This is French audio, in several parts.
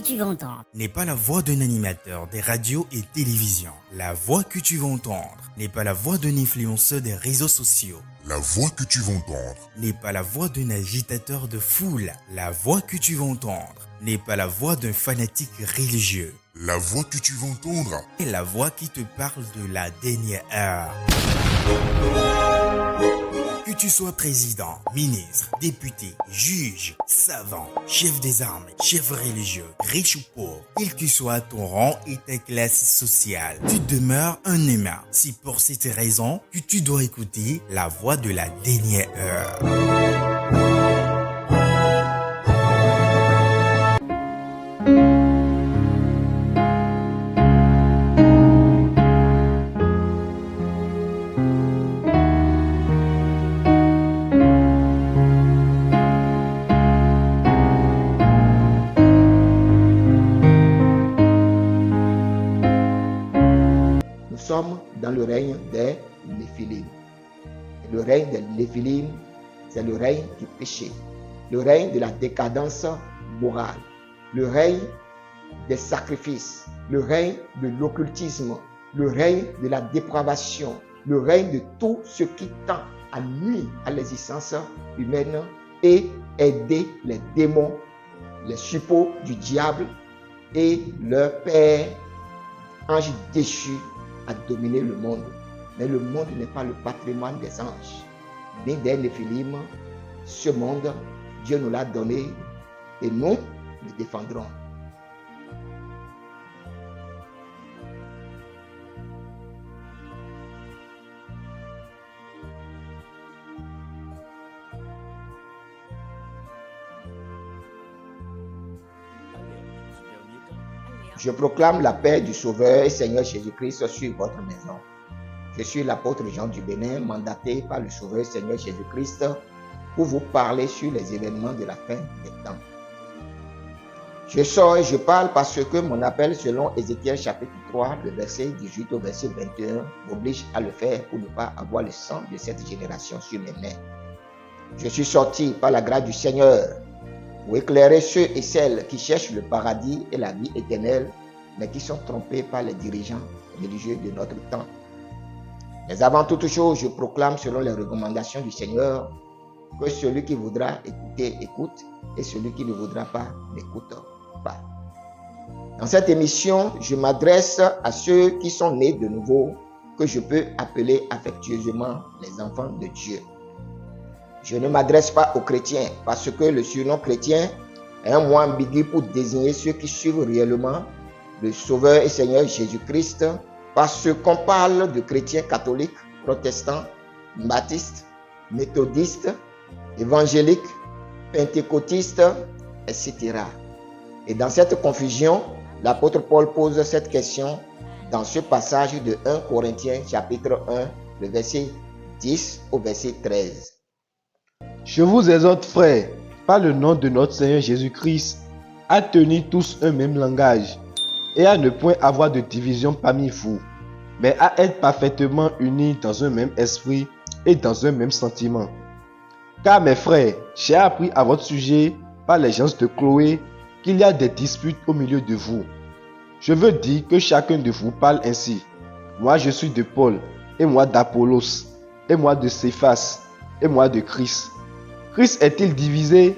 tu vas entendre n'est pas la voix d'un animateur des radios et télévisions. La voix que tu vas entendre n'est pas la voix d'un influenceur des réseaux sociaux. La voix que tu vas entendre n'est pas la voix d'un agitateur de foule. La voix que tu vas entendre n'est pas la voix d'un fanatique religieux. La voix que tu vas entendre est la voix qui te parle de la dernière heure. Que tu sois président, ministre, député, juge, savant, chef des armées, chef religieux, riche ou pauvre, quel que soit ton rang et ta classe sociale, tu demeures un humain. C'est pour cette raison que tu dois écouter la voix de la dernière heure. Nous sommes dans le règne des Néphilim. Le règne des Néphilim, c'est le règne du péché, le règne de la décadence morale, le règne des sacrifices, le règne de l'occultisme, le règne de la dépravation, le règne de tout ce qui tend à nuire à l'existence humaine et aider les démons, les suppôts du diable et leur père, ange déchu, à dominer le monde. Mais le monde n'est pas le patrimoine des anges, ni des Néphilim. Ce monde, Dieu nous l'a donné et nous le défendrons. Je proclame la paix du Sauveur et Seigneur Jésus-Christ sur votre maison. Je suis l'apôtre Jean du Bénin, mandaté par le Sauveur Seigneur Jésus-Christ pour vous parler sur les événements de la fin des temps. Je sors et je parle parce que mon appel selon Ézéchiel chapitre 3, le verset 18 au verset 21, m'oblige à le faire pour ne pas avoir le sang de cette génération sur mes mains. Je suis sorti par la grâce du Seigneur pour éclairer ceux et celles qui cherchent le paradis et la vie éternelle, mais qui sont trompés par les dirigeants religieux de notre temps. Mais avant toute chose, je proclame selon les recommandations du Seigneur que celui qui voudra écouter, écoute, et celui qui ne voudra pas, n'écoute pas. Dans cette émission, je m'adresse à ceux qui sont nés de nouveau, que je peux appeler affectueusement les enfants de Dieu. Je ne m'adresse pas aux chrétiens parce que le surnom chrétien est un mot ambigu pour désigner ceux qui suivent réellement le Sauveur et Seigneur Jésus-Christ, parce qu'on parle de chrétiens catholiques, protestants, baptistes, méthodistes, évangéliques, pentecôtistes, etc. Et dans cette confusion, l'apôtre Paul pose cette question dans ce passage de 1 Corinthiens chapitre 1, le verset 10 au verset 13. Je vous exhorte, frères, par le nom de notre Seigneur Jésus-Christ, à tenir tous un même langage et à ne point avoir de division parmi vous, mais à être parfaitement unis dans un même esprit et dans un même sentiment. Car mes frères, j'ai appris à votre sujet par les gens de Chloé qu'il y a des disputes au milieu de vous. Je veux dire que chacun de vous parle ainsi. Moi je suis de Paul, et moi d'Apollos, et moi de Céphas, et moi de Christ. Christ est-il divisé?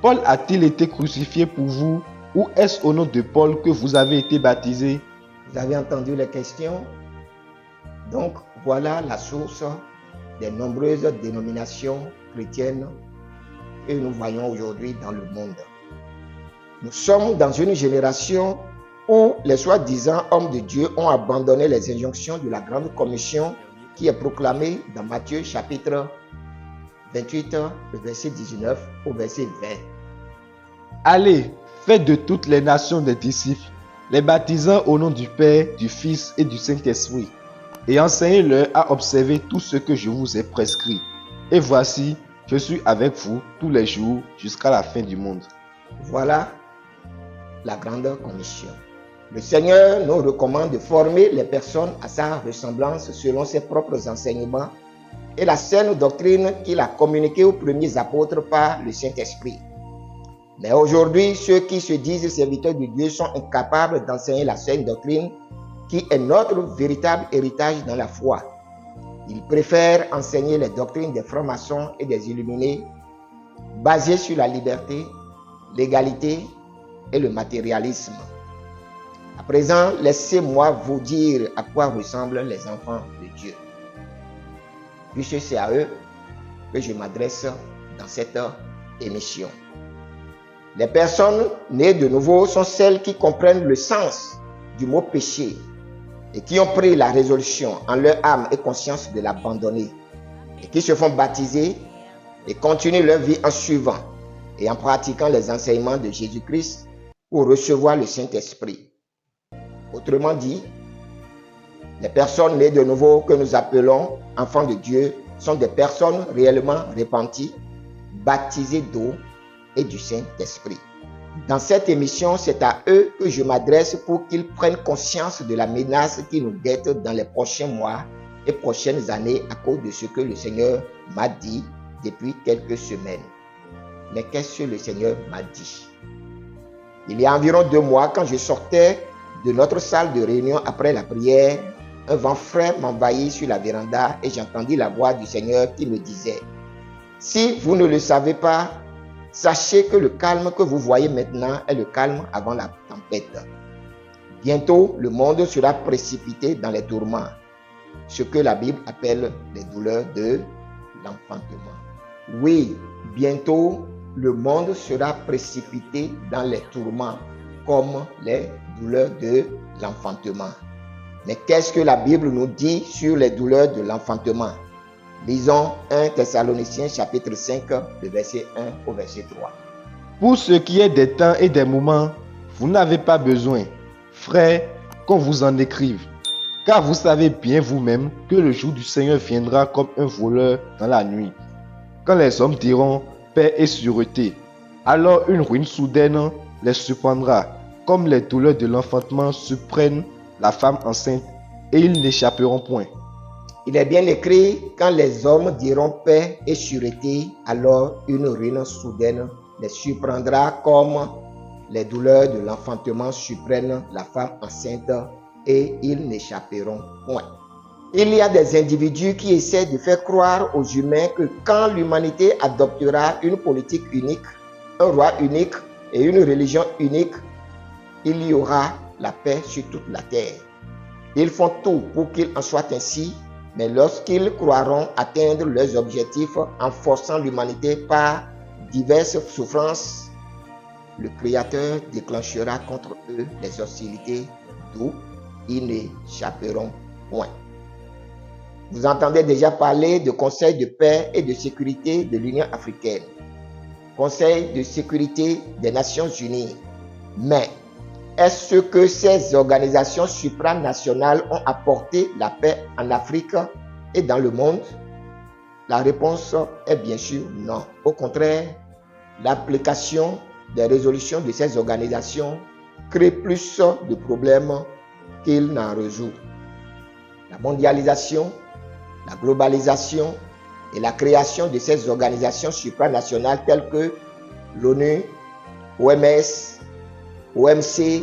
Paul a-t-il été crucifié pour vous? Ou est-ce au nom de Paul que vous avez été baptisés? Vous avez entendu les questions? Donc, voilà la source des nombreuses dénominations chrétiennes que nous voyons aujourd'hui dans le monde. Nous sommes dans une génération où les soi-disant hommes de Dieu ont abandonné les injonctions de la grande commission qui est proclamée dans Matthieu chapitre 28, le verset 19 au verset 20. Allez, faites de toutes les nations des disciples, les baptisant au nom du Père, du Fils et du Saint-Esprit, et enseignez-leur à observer tout ce que je vous ai prescrit. Et voici, je suis avec vous tous les jours jusqu'à la fin du monde. Voilà la grande commission. Le Seigneur nous recommande de former les personnes à sa ressemblance selon ses propres enseignements et la saine doctrine qu'il a communiquée aux premiers apôtres par le Saint-Esprit. Mais aujourd'hui, ceux qui se disent serviteurs de Dieu sont incapables d'enseigner la saine doctrine qui est notre véritable héritage dans la foi. Ils préfèrent enseigner les doctrines des francs-maçons et des illuminés basées sur la liberté, l'égalité et le matérialisme. À présent, laissez-moi vous dire à quoi ressemblent les enfants de Dieu. Puisque c'est à eux que je m'adresse dans cette émission. Les personnes nées de nouveau sont celles qui comprennent le sens du mot péché et qui ont pris la résolution en leur âme et conscience de l'abandonner et qui se font baptiser et continuent leur vie en suivant et en pratiquant les enseignements de Jésus-Christ pour recevoir le Saint-Esprit. Autrement dit, les personnes nées de nouveau que nous appelons enfants de Dieu sont des personnes réellement repenties, baptisées d'eau et du Saint-Esprit. Dans cette émission, c'est à eux que je m'adresse pour qu'ils prennent conscience de la menace qui nous guette dans les prochains mois et prochaines années à cause de ce que le Seigneur m'a dit depuis quelques semaines. Mais qu'est-ce que le Seigneur m'a dit? Il y a environ 2 mois, quand je sortais de notre salle de réunion après la prière, un vent frais m'envahit sur la véranda et j'entendis la voix du Seigneur qui me disait: si vous ne le savez pas, sachez que le calme que vous voyez maintenant est le calme avant la tempête. Bientôt, le monde sera précipité dans les tourments, ce que la Bible appelle les douleurs de l'enfantement. Oui, bientôt, le monde sera précipité dans les tourments, comme les douleurs de l'enfantement. Mais qu'est-ce que la Bible nous dit sur les douleurs de l'enfantement? Lisons 1 Thessaloniciens chapitre 5, le verset 1 au verset 3. Pour ce qui est des temps et des moments, vous n'avez pas besoin, frères, qu'on vous en écrive. Car vous savez bien vous-même que le jour du Seigneur viendra comme un voleur dans la nuit. Quand les hommes diront paix et sûreté, alors une ruine soudaine les surprendra, comme les douleurs de l'enfantement surprennent la femme enceinte, et ils n'échapperont point. Il est bien écrit, quand les hommes diront paix et sûreté, alors une ruine soudaine les surprendra comme les douleurs de l'enfantement surprennent la femme enceinte et ils n'échapperont point. Il y a des individus qui essaient de faire croire aux humains que quand l'humanité adoptera une politique unique, un roi unique et une religion unique, il y aura la paix sur toute la terre. Ils font tout pour qu'il en soit ainsi, mais lorsqu'ils croiront atteindre leurs objectifs en forçant l'humanité par diverses souffrances, le Créateur déclenchera contre eux les hostilités d'où ils n'échapperont point. Vous entendez déjà parler de Conseil de paix et de sécurité de l'Union africaine, Conseil de sécurité des Nations unies. Mais est-ce que ces organisations supranationales ont apporté la paix en Afrique et dans le monde? La réponse est bien sûr non. Au contraire, l'application des résolutions de ces organisations crée plus de problèmes qu'il n'en résout. La mondialisation, la globalisation et la création de ces organisations supranationales telles que l'ONU, OMS, OMC,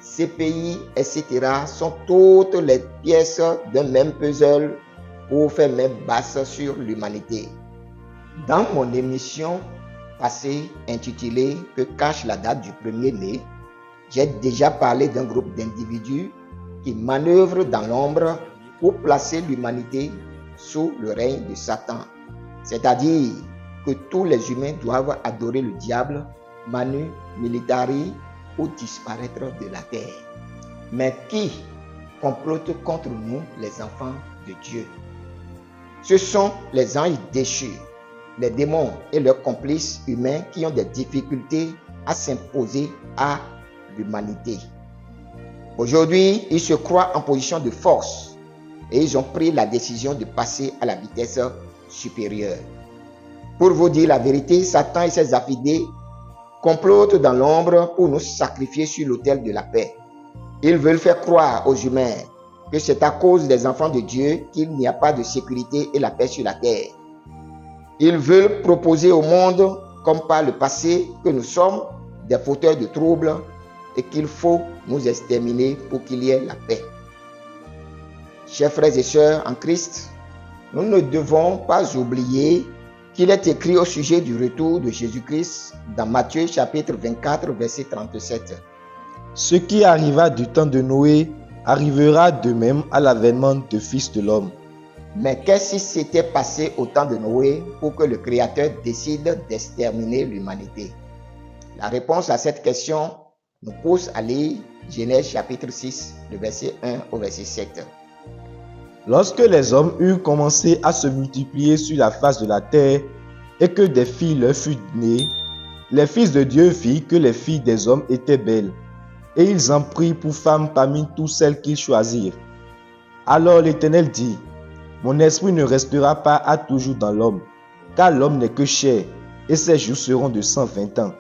CPI, etc. sont toutes les pièces d'un même puzzle pour faire main basse sur l'humanité. Dans mon émission passée intitulée « Que cache la date du 1er mai », j'ai déjà parlé d'un groupe d'individus qui manœuvrent dans l'ombre pour placer l'humanité sous le règne de Satan. C'est-à-dire que tous les humains doivent adorer le diable, manu militari, ou disparaître de la terre. Mais qui complote contre nous, les enfants de Dieu? Ce sont les anges déchus, les démons et leurs complices humains qui ont des difficultés à s'imposer à l'humanité. Aujourd'hui, ils se croient en position de force et ils ont pris la décision de passer à la vitesse supérieure. Pour vous dire la vérité, Satan et ses affidés complotent dans l'ombre pour nous sacrifier sur l'autel de la paix. Ils veulent faire croire aux humains que c'est à cause des enfants de Dieu qu'il n'y a pas de sécurité et la paix sur la terre. Ils veulent proposer au monde, comme par le passé, que nous sommes des fauteurs de troubles et qu'il faut nous exterminer pour qu'il y ait la paix. Chers frères et sœurs en Christ, nous ne devons pas oublier qu'il est écrit au sujet du retour de Jésus-Christ dans Matthieu chapitre 24, verset 37. Ce qui arriva du temps de Noé arrivera de même à l'avènement du Fils de l'homme. Mais qu'est-ce qui s'était passé au temps de Noé pour que le Créateur décide d'exterminer l'humanité? La réponse à cette question nous pousse à lire Genèse chapitre 6, le verset 1 au verset 7. Lorsque les hommes eurent commencé à se multiplier sur la face de la terre et que des filles leur furent nées, les fils de Dieu virent que les filles des hommes étaient belles, et ils en prirent pour femmes parmi toutes celles qu'ils choisirent. Alors l'Éternel dit: Mon esprit ne restera pas à toujours dans l'homme, car l'homme n'est que chair, et ses jours seront de 120 ans.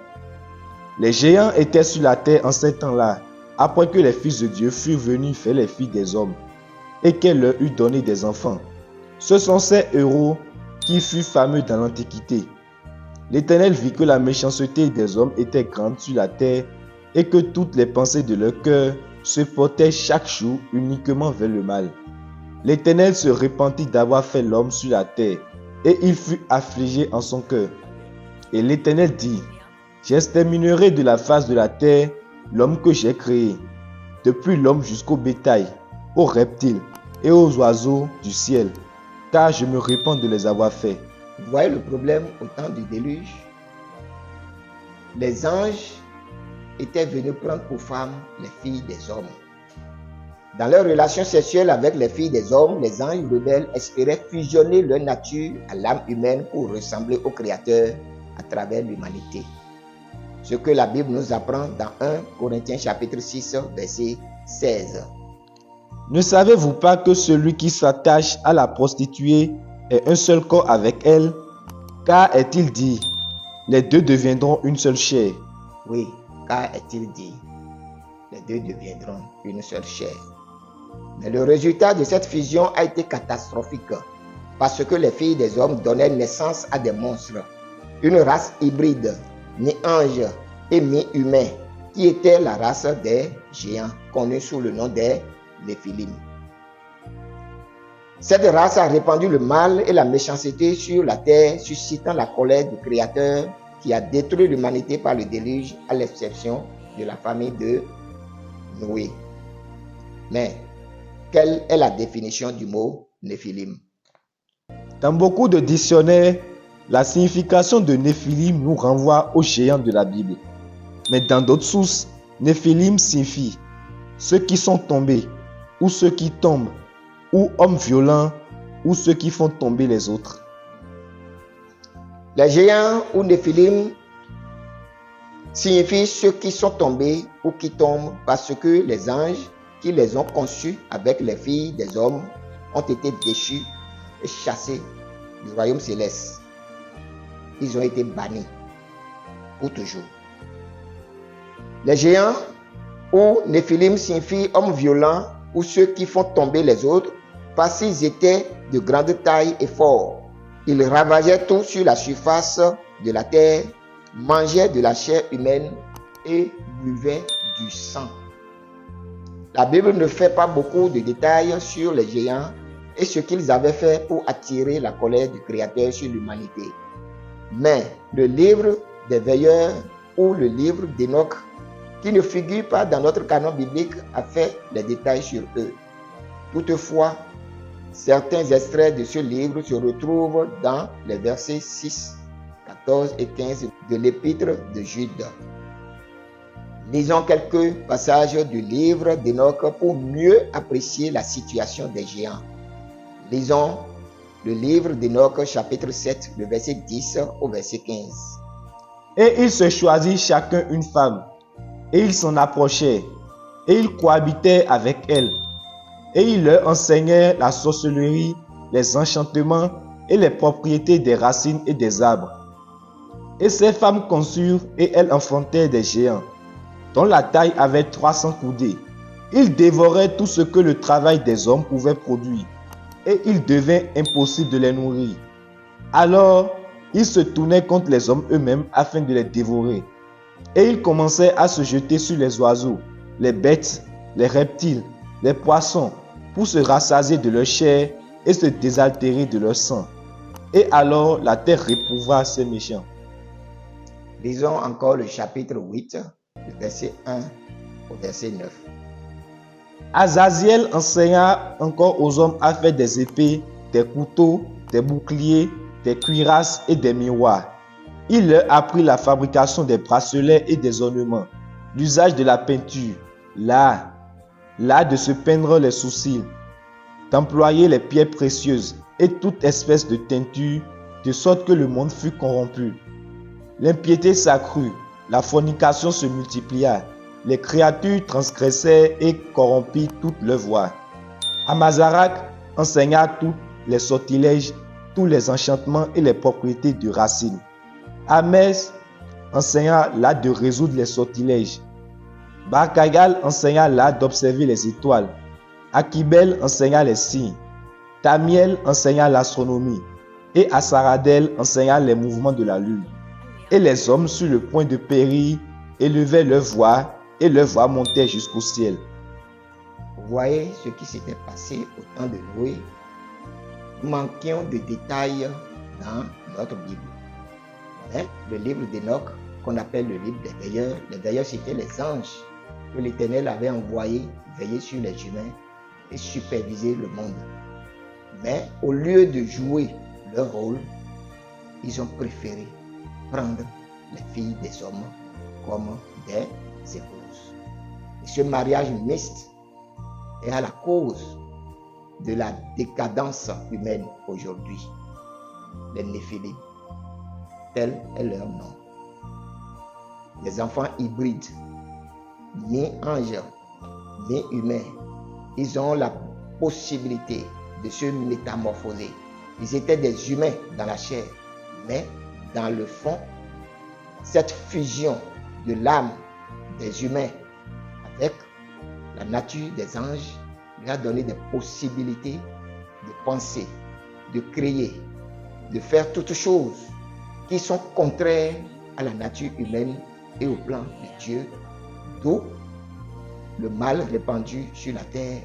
Les géants étaient sur la terre en ces temps-là, après que les fils de Dieu furent venus faire les filles des hommes, et qu'elle leur eut donné des enfants. Ce sont ces héros qui furent fameux dans l'Antiquité. L'Éternel vit que la méchanceté des hommes était grande sur la terre, et que toutes les pensées de leur cœur se portaient chaque jour uniquement vers le mal. L'Éternel se repentit d'avoir fait l'homme sur la terre, et il fut affligé en son cœur. Et l'Éternel dit: J'exterminerai de la face de la terre l'homme que j'ai créé, depuis l'homme jusqu'au bétail, aux reptiles et aux oiseaux du ciel, car je me repens de les avoir faits. Vous voyez le problème au temps du déluge? Les anges étaient venus prendre pour femmes les filles des hommes. Dans leur relation sexuelle avec les filles des hommes, les anges rebelles espéraient fusionner leur nature à l'âme humaine pour ressembler au Créateur à travers l'humanité. Ce que la Bible nous apprend dans 1 Corinthiens chapitre 6, verset 16. Ne savez-vous pas que celui qui s'attache à la prostituée est un seul corps avec elle? Car est-il dit, les deux deviendront une seule chair? Oui, car est-il dit, les deux deviendront une seule chair. Mais le résultat de cette fusion a été catastrophique, parce que les filles des hommes donnaient naissance à des monstres, une race hybride, mi-ange et mi-humain, qui était la race des géants, connue sous le nom des Néphilim. Cette race a répandu le mal et la méchanceté sur la terre, suscitant la colère du Créateur qui a détruit l'humanité par le déluge, à l'exception de la famille de Noé. Mais quelle est la définition du mot Néphilim? Dans beaucoup de dictionnaires, la signification de Néphilim nous renvoie aux géants de la Bible. Mais dans d'autres sources, Néphilim signifie ceux qui sont tombés, ou ceux qui tombent, ou hommes violents, ou ceux qui font tomber les autres. Les géants ou Néphilim signifient ceux qui sont tombés ou qui tombent parce que les anges qui les ont conçus avec les filles des hommes ont été déchus et chassés du royaume céleste. Ils ont été bannis pour toujours. Les géants ou Néphilim signifient hommes violents ou ceux qui font tomber les autres parce qu'ils étaient de grande taille et forts. Ils ravageaient tout sur la surface de la terre, mangeaient de la chair humaine et buvaient du sang. La Bible ne fait pas beaucoup de détails sur les géants et ce qu'ils avaient fait pour attirer la colère du Créateur sur l'humanité. Mais le livre des veilleurs ou le livre d'Enoch, qui ne figure pas dans notre canon biblique, a fait les détails sur eux. Toutefois, certains extraits de ce livre se retrouvent dans les versets 6, 14 et 15 de l'épître de Jude. Lisons quelques passages du livre d'Enoch pour mieux apprécier la situation des géants. Lisons le livre d'Enoch chapitre 7, le verset 10 au verset 15. Et ils se choisirent chacun une femme, et ils s'en approchaient, et ils cohabitaient avec elle. Et ils leur enseignèrent la sorcellerie, les enchantements et les propriétés des racines et des arbres. Et ces femmes conçurent et elles enfantèrent des géants, dont la taille avait 300 coudées. Ils dévoraient tout ce que le travail des hommes pouvait produire, et il devint impossible de les nourrir. Alors, ils se tournaient contre les hommes eux-mêmes afin de les dévorer. Et ils commençaient à se jeter sur les oiseaux, les bêtes, les reptiles, les poissons, pour se rassasier de leur chair et se désaltérer de leur sang. Et alors la terre réprouva ces méchants. Lisons encore le chapitre 8, du verset 1 au verset 9. Azaziel enseigna encore aux hommes à faire des épées, des couteaux, des boucliers, des cuirasses et des miroirs. Il leur apprit la fabrication des bracelets et des ornements, l'usage de la peinture, l'art de se peindre les sourcils, d'employer les pierres précieuses et toute espèce de teinture, de sorte que le monde fut corrompu. L'impiété s'accrut, la fornication se multiplia, les créatures transgressaient et corrompirent toute leur voie. Amazarach enseigna tous les sortilèges, tous les enchantements et les propriétés de racines. Amès enseigna l'art de résoudre les sortilèges. Barkagal enseigna l'art d'observer les étoiles. Akibel enseigna les signes. Tamiel enseigna l'astronomie. Et Asaradel enseigna les mouvements de la lune. Et les hommes sur le point de périr élevaient leur voix et leur voix montait jusqu'au ciel. Vous voyez ce qui s'était passé au temps de Noé. Nous manquions de détails dans notre Bible. Mais le livre d'Enoch, qu'on appelle le livre des veilleurs, c'était les anges que l'Éternel avait envoyés veiller sur les humains et superviser le monde. Mais au lieu de jouer leur rôle, ils ont préféré prendre les filles des hommes comme des épouses. Et ce mariage mixte est à la cause de la décadence humaine aujourd'hui. Les Néphilim, tel est leur nom. Les enfants hybrides, mi-anges, mi-humains, ils ont la possibilité de se métamorphoser. Ils étaient des humains dans la chair, mais dans le fond, cette fusion de l'âme des humains avec la nature des anges lui a donné des possibilités de penser, de créer, de faire toutes choses qui sont contraires à la nature humaine et au plan de Dieu, d'où le mal répandu sur la terre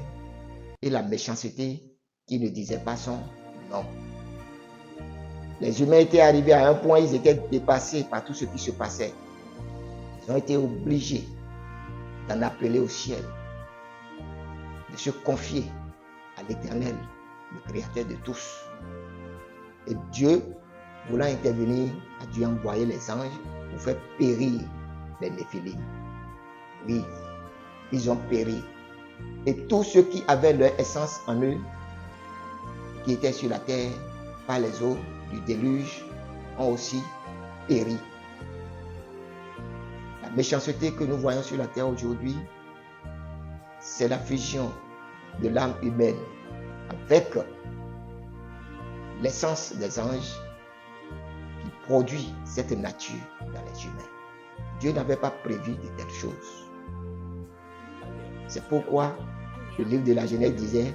et la méchanceté qui ne disait pas son nom. Les humains étaient arrivés à un point, ils étaient dépassés par tout ce qui se passait. Ils ont été obligés d'en appeler au ciel, de se confier à l'Éternel, le Créateur de tous. Et Dieu, voulant intervenir, a dû envoyer les anges pour faire périr les Néphilim. Oui, ils ont péri. Et tous ceux qui avaient leur essence en eux, qui étaient sur la terre par les eaux du déluge, ont aussi péri. La méchanceté que nous voyons sur la terre aujourd'hui, c'est la fusion de l'âme humaine avec l'essence des anges qui produit cette nature dans les humains. Dieu n'avait pas prévu de telles choses. C'est pourquoi le livre de la Genèse disait: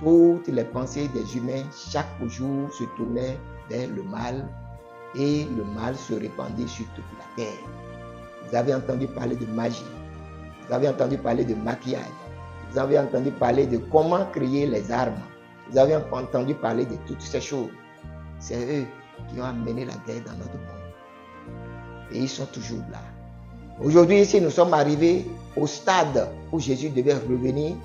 toutes les pensées des humains chaque jour se tournaient vers le mal et le mal se répandit sur toute la terre. Vous avez entendu parler de magie, vous avez entendu parler de maquillage, vous avez entendu parler de comment créer les armes, vous avez entendu parler de toutes ces choses. C'est eux qui ont amené la guerre dans notre monde. Et ils sont toujours là. Aujourd'hui, ici, nous sommes arrivés au stade où Jésus devait revenir.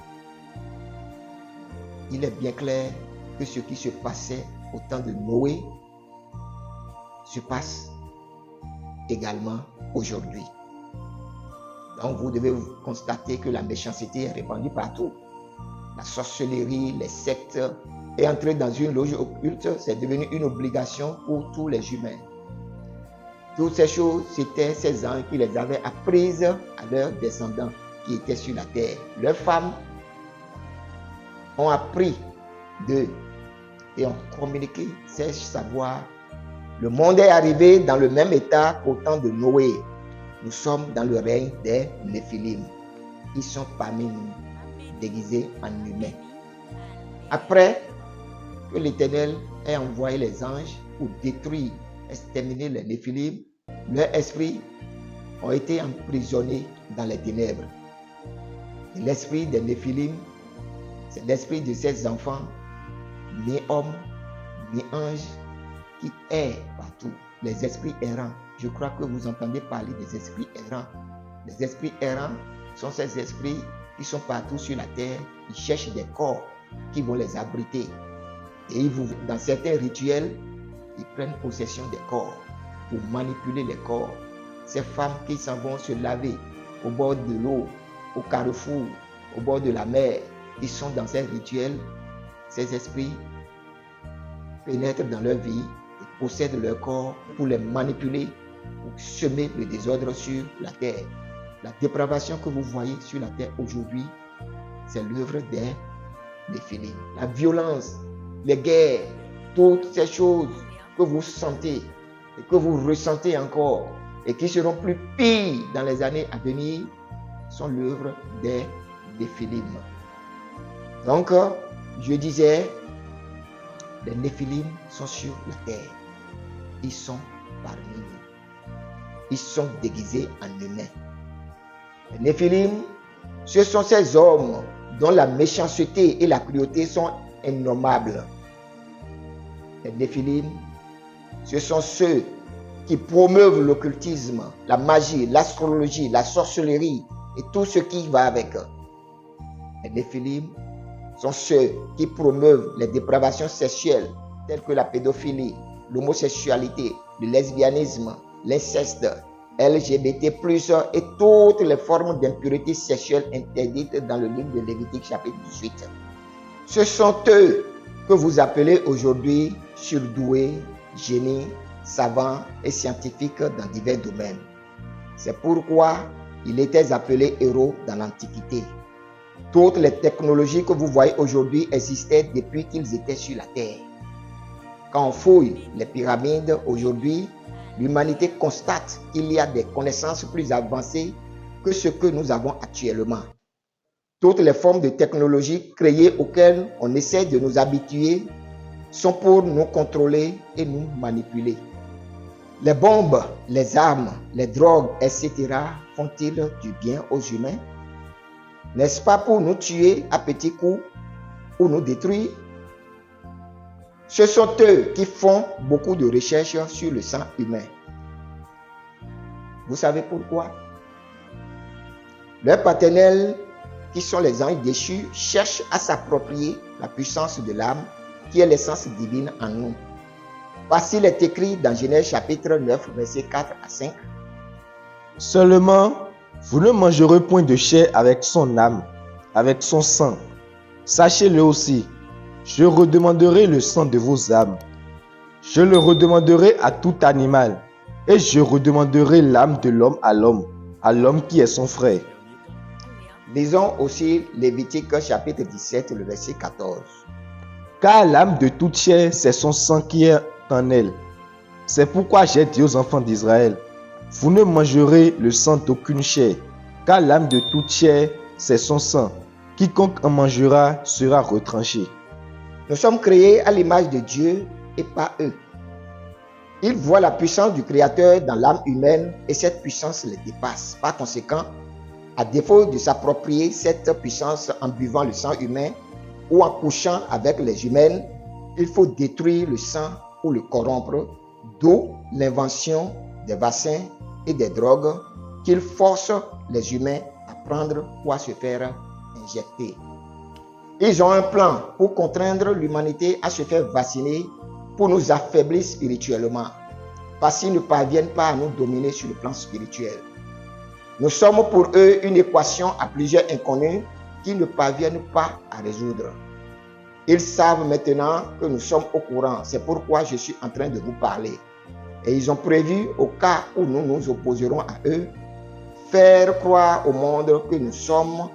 Il est bien clair que ce qui se passait au temps de Noé se passe également aujourd'hui. Donc vous devez constater que la méchanceté est répandue partout. La sorcellerie, les sectes, et entrer dans une loge occulte, c'est devenu une obligation pour tous les humains. Toutes ces choses, c'était ces anges qui les avaient apprises à leurs descendants qui étaient sur la terre. Leurs femmes ont appris d'eux et ont communiqué ces savoirs. Le monde est arrivé dans le même état qu'au temps de Noé. Nous sommes dans le règne des Néphilim. Ils sont parmi nous, déguisés en humains. Après que l'Éternel ait envoyé les anges pour détruire, exterminer les Néphilim, leur esprit ont été emprisonnés dans les ténèbres. Et l'esprit des Néphilim, c'est l'esprit de ces enfants, mi-hommes, mi-anges, qui errent partout. Les esprits errants. Je crois que vous entendez parler des esprits errants. Les esprits errants sont ces esprits qui sont partout sur la terre. Ils cherchent des corps qui vont les abriter. Et dans certains rituels, ils prennent possession des corps pour manipuler les corps. Ces femmes qui s'en vont se laver au bord de l'eau, au carrefour, au bord de la mer, ils sont dans ces rituels. Ces esprits pénètrent dans leur vie et possèdent leur corps pour les manipuler, pour semer le désordre sur la terre. La dépravation que vous voyez sur la terre aujourd'hui, c'est l'œuvre des Néphilim. La violence, les guerres, toutes ces choses que vous sentez et que vous ressentez encore et qui seront plus pires dans les années à venir sont l'œuvre des Néphilim. Donc, je disais, les Néphilim sont sur la terre. Ils sont parmi nous. Ils sont déguisés en humains. Les Néphilim, ce sont ces hommes dont la méchanceté et la cruauté sont innommables. Les Néphilim, ce sont ceux qui promeuvent l'occultisme, la magie, l'astrologie, la sorcellerie et tout ce qui va avec. Les Néphilim sont ceux qui promeuvent les dépravations sexuelles telles que la pédophilie, l'homosexualité, le lesbianisme, l'inceste, LGBT+, et toutes les formes d'impureté sexuelle interdites dans le livre de Lévitique chapitre 18. Ce sont eux que vous appelez aujourd'hui surdoués, génies, savants et scientifiques dans divers domaines. C'est pourquoi ils étaient appelés héros dans l'Antiquité. Toutes les technologies que vous voyez aujourd'hui existaient depuis qu'ils étaient sur la terre. Quand on fouille les pyramides aujourd'hui, l'humanité constate qu'il y a des connaissances plus avancées que ce que nous avons actuellement. Toutes les formes de technologie créées auxquelles on essaie de nous habituer sont pour nous contrôler et nous manipuler. Les bombes, les armes, les drogues, etc. font-ils du bien aux humains? N'est-ce pas pour nous tuer à petits coups ou nous détruire? Ce sont eux qui font beaucoup de recherches sur le sang humain. Vous savez pourquoi? Leurs partenaires, qui sont les anges déchus, cherchent à s'approprier la puissance de l'âme, qui est l'essence divine en nous. Voici il est écrit dans Genèse chapitre 9, versets 4 à 5. Seulement, vous ne mangerez point de chair avec son âme, avec son sang. Sachez-le aussi, je redemanderai le sang de vos âmes. Je le redemanderai à tout animal, et je redemanderai l'âme de l'homme à l'homme qui est son frère. Lisons aussi Lévitique chapitre 17, le verset 14. Car l'âme de toute chair, c'est son sang qui est en elle. C'est pourquoi j'ai dit aux enfants d'Israël, vous ne mangerez le sang d'aucune chair, car l'âme de toute chair, c'est son sang. Quiconque en mangera sera retranché. Nous sommes créés à l'image de Dieu et pas eux. Ils voient la puissance du Créateur dans l'âme humaine et cette puissance les dépasse. Par conséquent, à défaut de s'approprier cette puissance en buvant le sang humain ou en couchant avec les humaines, il faut détruire le sang ou le corrompre, d'où l'invention des vaccins et des drogues qu'ils forcent les humains à prendre ou à se faire injecter. Ils ont un plan pour contraindre l'humanité à se faire vacciner pour nous affaiblir spirituellement, parce qu'ils ne parviennent pas à nous dominer sur le plan spirituel. Nous sommes pour eux une équation à plusieurs inconnus qu'ils ne parviennent pas à résoudre. Ils savent maintenant que nous sommes au courant, c'est pourquoi je suis en train de vous parler. Et ils ont prévu, au cas où nous nous opposerons à eux, faire croire au monde que nous sommes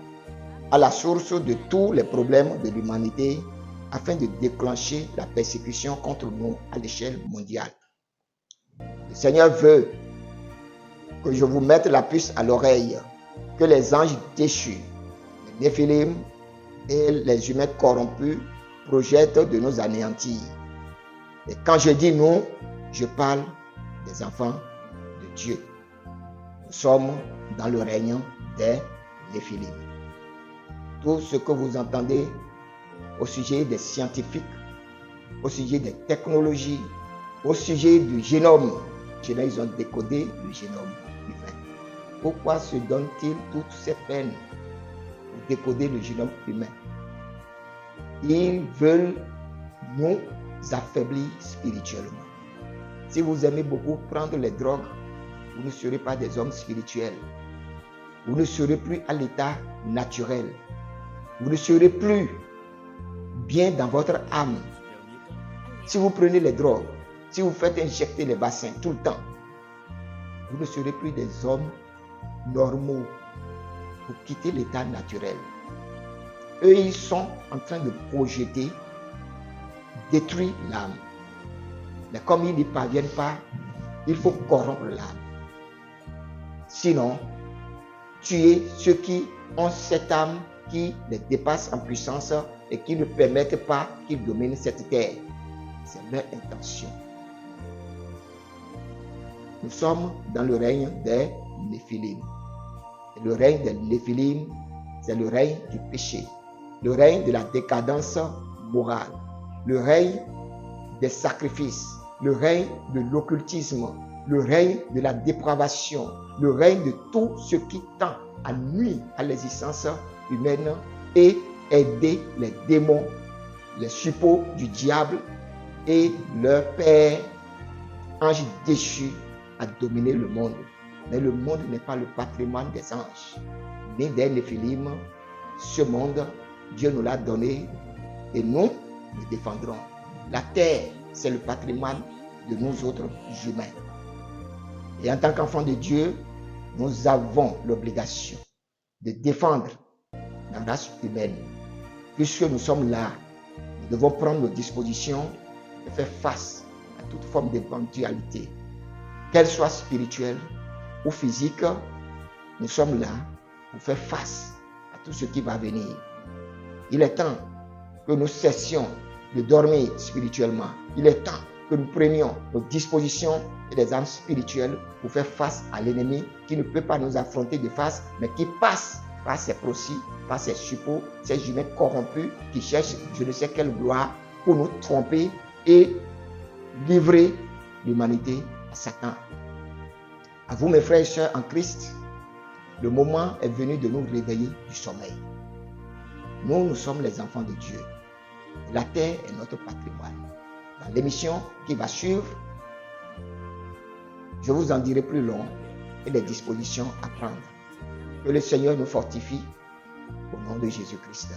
à la source de tous les problèmes de l'humanité afin de déclencher la persécution contre nous à l'échelle mondiale. Le Seigneur veut que je vous mette la puce à l'oreille, que les anges déchus, les Néphilim et les humains corrompus projettent de nous anéantir. Et quand je dis nous, je parle des enfants de Dieu. Nous sommes dans le règne des Néphilim. Tout ce que vous entendez au sujet des scientifiques, au sujet des technologies, au sujet du génome, ils ont décodé le génome humain. Pourquoi se donnent-ils toutes ces peines pour décoder le génome humain? Ils veulent nous affaiblir spirituellement. Si vous aimez beaucoup prendre les drogues, vous ne serez pas des hommes spirituels. Vous ne serez plus à l'état naturel. Vous ne serez plus bien dans votre âme. Si vous prenez les drogues, si vous faites injecter les bassins tout le temps, vous ne serez plus des hommes normaux. Vous quittez l'état naturel. Eux, ils sont en train de projeter, détruire l'âme. Mais comme ils n'y parviennent pas, il faut corrompre l'âme. Sinon, tuer ceux qui ont cette âme qui les dépasse en puissance et qui ne permettent pas qu'ils dominent cette terre. C'est leur intention. Nous sommes dans le règne des Néphilim. Et le règne des Néphilim, c'est le règne du péché, le règne de la décadence morale, le règne des sacrifices, le règne de l'occultisme, le règne de la dépravation, le règne de tout ce qui tend à nuire à l'existence humaine et aider les démons, les suppôts du diable et leur père, ange déchu, à dominer le monde. Mais le monde n'est pas le patrimoine des anges, ni des Néphilim. Ce monde, Dieu nous l'a donné et nous le défendrons. La terre, c'est le patrimoine de nous autres humains. Et en tant qu'enfants de Dieu, nous avons l'obligation de défendre la race humaine. Puisque nous sommes là, nous devons prendre nos dispositions et faire face à toute forme d'éventualité, qu'elle soit spirituelle ou physique. Nous sommes là pour faire face à tout ce qui va venir. Il est temps que nous cessions de dormir spirituellement. Il est temps que nous prenions nos dispositions et des armes spirituelles pour faire face à l'ennemi qui ne peut pas nous affronter de face, mais qui passe par ses prossis, par ses suppôts, ces humains corrompus qui cherchent je ne sais quelle gloire pour nous tromper et livrer l'humanité à Satan. À vous mes frères et sœurs en Christ, le moment est venu de nous réveiller du sommeil. Nous sommes les enfants de Dieu. La terre est notre patrimoine. Dans l'émission qui va suivre, je vous en dirai plus long et les dispositions à prendre. Que le Seigneur nous fortifie au nom de Jésus-Christ.